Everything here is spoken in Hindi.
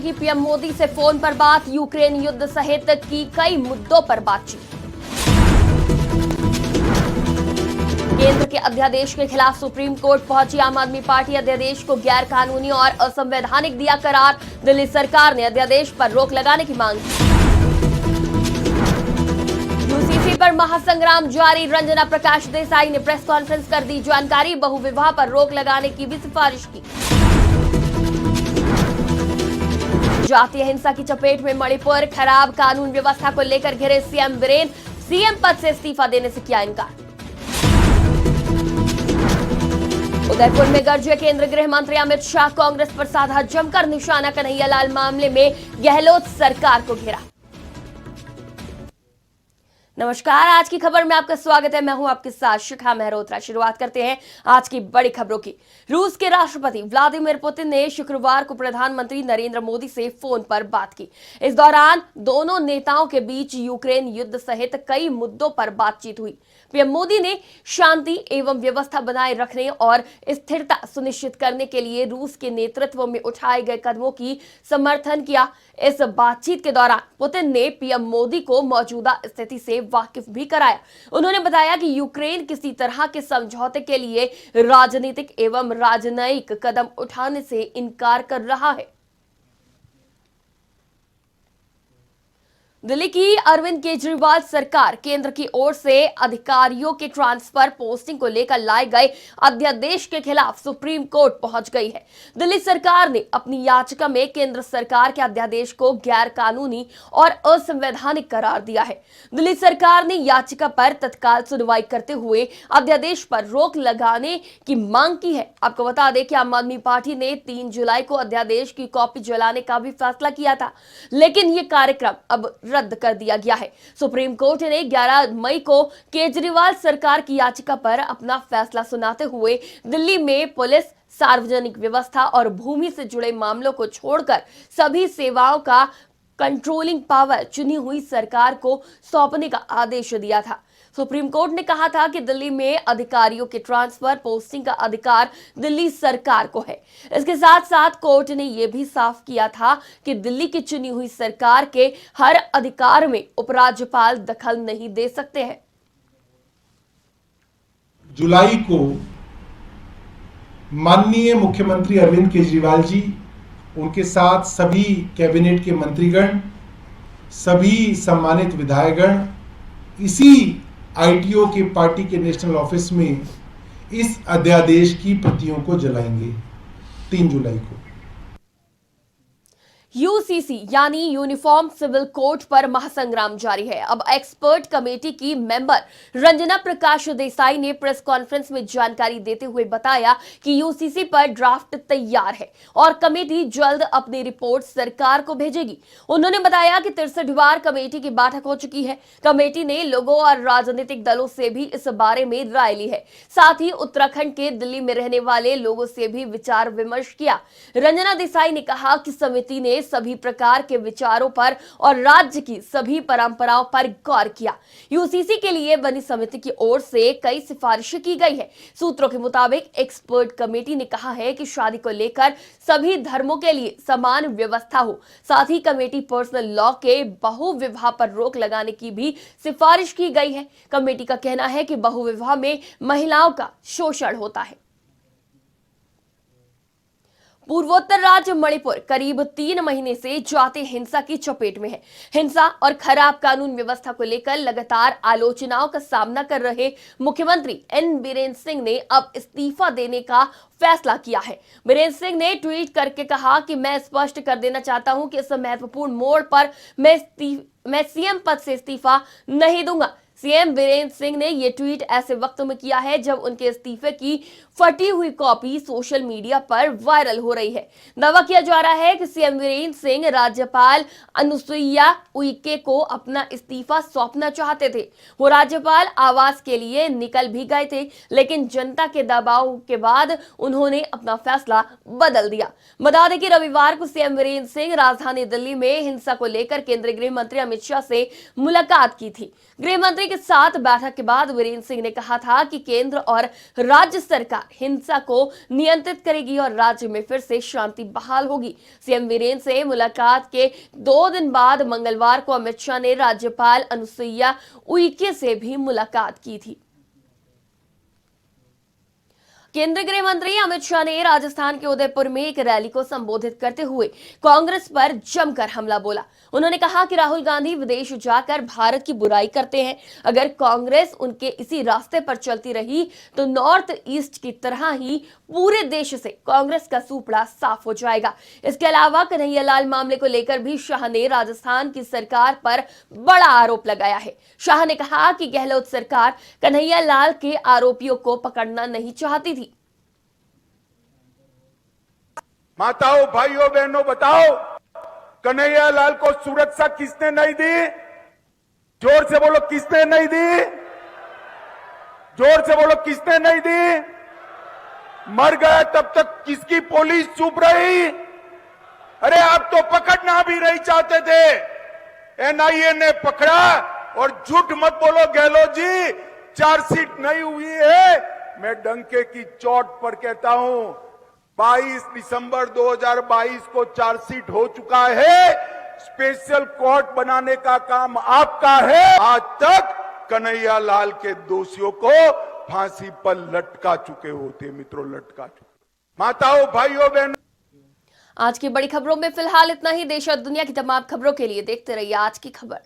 की पीएम मोदी से फोन पर बात, यूक्रेन युद्ध सहित की कई मुद्दों पर बातचीत। केंद्र के अध्यादेश के खिलाफ सुप्रीम कोर्ट पहुंची आम आदमी पार्टी, अध्यादेश को गैर कानूनी और असंवैधानिक दिया करार, दिल्ली सरकार ने अध्यादेश पर रोक लगाने की मांग की। यूसीसी पर महासंग्राम जारी, रंजना प्रकाश देसाई ने प्रेस कॉन्फ्रेंस कर दी जानकारी, बहुविवाह पर रोक लगाने की भी सिफारिश की। जातीय हिंसा की चपेट में मणिपुर, खराब कानून व्यवस्था को लेकर घिरे सीएम बीरेन, सीएम पद से इस्तीफा देने से किया इनकार। उदयपुर में गरजे केंद्रीय गृह मंत्री अमित शाह, कांग्रेस पर साधा जमकर निशाना, कन्हैयालाल मामले में गहलोत सरकार को घेरा। नमस्कार, आज की खबर में आपका स्वागत है। मैं हूं आपके साथ शिखा मेहरोत्रा। शुरुआत करते हैं आज की बड़ी खबरों की। रूस के राष्ट्रपति व्लादिमीर पुतिन ने शुक्रवार को प्रधानमंत्री नरेंद्र मोदी से फोन पर बात की। इस दौरान दोनों नेताओं के बीच यूक्रेन युद्ध सहित कई मुद्दों पर बातचीत हुई। पीएम मोदी ने शांति एवं व्यवस्था बनाए रखने और स्थिरता सुनिश्चित करने के लिए रूस के नेतृत्व में उठाए गए कदमों की समर्थन किया। इस बातचीत के दौरान पुतिन ने पीएम मोदी को मौजूदा स्थिति से वाकिफ भी कराया। उन्होंने बताया कि यूक्रेन किसी तरह के समझौते के लिए राजनीतिक एवं राजनयिक कदम उठाने से इनकार कर रहा है। दिल्ली की अरविंद केजरीवाल सरकार केंद्र की ओर से अधिकारियों के ट्रांसफर पोस्टिंग को लेकर लाए गए अध्यादेश के खिलाफ सुप्रीम कोर्ट पहुंच गई है। दिल्ली सरकार ने अपनी याचिका में केंद्र सरकार के अध्यादेश को गैर कानूनी और असंवैधानिक करार दिया है। दिल्ली सरकार ने याचिका पर तत्काल सुनवाई करते हुए अध्यादेश पर रोक लगाने की मांग की है। आपको बता दें कि आम आदमी पार्टी ने 3 जुलाई को अध्यादेश की कॉपी जलाने का भी फैसला किया था, लेकिन ये कार्यक्रम अब रद्द कर दिया गया है। सुप्रीम कोर्ट ने 11 मई को केजरीवाल सरकार की याचिका पर अपना फैसला सुनाते हुए दिल्ली में पुलिस, सार्वजनिक व्यवस्था और भूमि से जुड़े मामलों को छोड़कर सभी सेवाओं का कंट्रोलिंग पावर चुनी हुई सरकार को सौंपने का आदेश दिया था। सुप्रीम कोर्ट ने कहा था कि दिल्ली में अधिकारियों के ट्रांसफर पोस्टिंग का अधिकार दिल्ली सरकार को है। इसके साथ साथ कोर्ट ने यह भी साफ किया था कि दिल्ली की चुनी हुई सरकार के हर अधिकार में उपराज्यपाल दखल नहीं दे सकते हैं। जुलाई को माननीय मुख्यमंत्री अरविंद केजरीवाल जी, उनके साथ सभी कैबिनेट के मंत्रीगण, सभी सम्मानित विधायकगण इसी आईटीओ के पार्टी के नेशनल ऑफिस में इस अध्यादेश की प्रतियों को जलाएंगे 3 जुलाई को। यूसीसी यानी यूनिफॉर्म सिविल कोड पर महासंग्राम जारी है। अब एक्सपर्ट कमेटी की मेंबर रंजना प्रकाश देसाई ने प्रेस कॉन्फ्रेंस में जानकारी देते हुए बताया कि यूसीसी पर ड्राफ्ट तैयार है और कमेटी जल्द अपनी रिपोर्ट सरकार को भेजेगी। उन्होंने बताया कि 63 बार कमेटी की बैठक हो चुकी है। कमेटी ने लोगों और राजनीतिक दलों से भी इस बारे में राय ली है। साथ ही उत्तराखंड के दिल्ली में रहने वाले लोगों से भी विचार विमर्श किया। रंजना देसाई ने कहा कि समिति ने सभी प्रकार के विचारों पर और राज्य की सभी परंपराओं पर गौर किया। यूसीसी के लिए बनी समिति की ओर से कई सिफारिशें की गई है। सूत्रों के मुताबिक एक्सपर्ट कमेटी ने कहा है कि शादी को लेकर सभी धर्मों के लिए समान व्यवस्था हो। साथ ही कमेटी पर्सनल लॉ के बहुविवाह पर रोक लगाने की भी सिफारिश की गई है। कमेटी का कहना है कि बहुविवाह में महिलाओं का शोषण होता है। पूर्वोत्तर राज्य मणिपुर करीब 3 महीने से जातीय हिंसा की चपेट में है। हिंसा और खराब कानून व्यवस्था को लेकर लगातार आलोचनाओं का सामना कर रहे मुख्यमंत्री एन बीरेन सिंह ने अब इस्तीफा देने का फैसला किया है। बीरेन सिंह ने ट्वीट करके कहा कि मैं स्पष्ट कर देना चाहता हूं कि इस महत्वपूर्ण मोड़ पर मैं सीएम पद से इस्तीफा नहीं दूंगा। सीएम बीरेन सिंह ने यह ट्वीट ऐसे वक्त में किया है जब उनके इस्तीफे की फटी हुई कॉपी सोशल मीडिया पर वायरल हो रही है। दावा किया जा रहा है कि सीएम बीरेन सिंह राज्यपाल अनुसुईया उइके को अपना इस्तीफा सौंपना चाहते थे। वो राज्यपाल आवास के लिए निकल भी गए थे, लेकिन जनता के दबाव के बाद उन्होंने अपना फैसला बदल दिया। बता दें कि रविवार को सीएम बीरेन सिंह राजधानी दिल्ली में हिंसा को लेकर केंद्रीय गृह मंत्री अमित शाह से मुलाकात की थी। गृह मंत्री के साथ बैठक के बाद वीरेंद्र सिंह ने कहा था कि केंद्र और राज्य सरकार हिंसा को नियंत्रित करेगी और राज्य में फिर से शांति बहाल होगी। सीएम वीरेंद्र से मुलाकात के 2 दिन बाद मंगलवार को अमित शाह ने राज्यपाल अनुसुईया उइके से भी मुलाकात की थी। केंद्रीय गृह मंत्री अमित शाह ने राजस्थान के उदयपुर में एक रैली को संबोधित करते हुए कांग्रेस पर जमकर हमला बोला। उन्होंने कहा कि राहुल गांधी विदेश जाकर भारत की बुराई करते हैं। अगर कांग्रेस उनके इसी रास्ते पर चलती रही तो नॉर्थ ईस्ट की तरह ही पूरे देश से कांग्रेस का सूपड़ा साफ हो जाएगा। इसके अलावा कन्हैयालाल मामले को लेकर भी शाह ने राजस्थान की सरकार पर बड़ा आरोप लगाया है। शाह ने कहा कि गहलोत सरकार कन्हैयालाल के आरोपियों को पकड़ना नहीं चाहती थी। माताओं, भाइयों, बहनों, बताओ कन्हैयालाल को सुरक्षा किसने नहीं दी? जोर से बोलो, किसने नहीं दी? जोर से बोलो, किसने नहीं दी? मर गया तब तक किसकी पुलिस चुप रही? अरे आप तो पकड़ना भी नहीं चाहते थे, एनआईए ने पकड़ा। और झूठ मत बोलो गहलोत जी, चार्जशीट नहीं हुई है। मैं डंके की चोट पर कहता हूं, 22 दिसंबर 2022 को चार्जशीट हो चुका है। स्पेशल कोर्ट बनाने का काम आपका है। आज तक कन्हैयालाल के दोषियों को फांसी पर लटका चुके होते मित्रों, लटका चुके। माताओं, भाइयों, बहनों, आज की बड़ी खबरों में फिलहाल इतना ही। देश और दुनिया की तमाम खबरों के लिए देखते रहिए आज की खबर।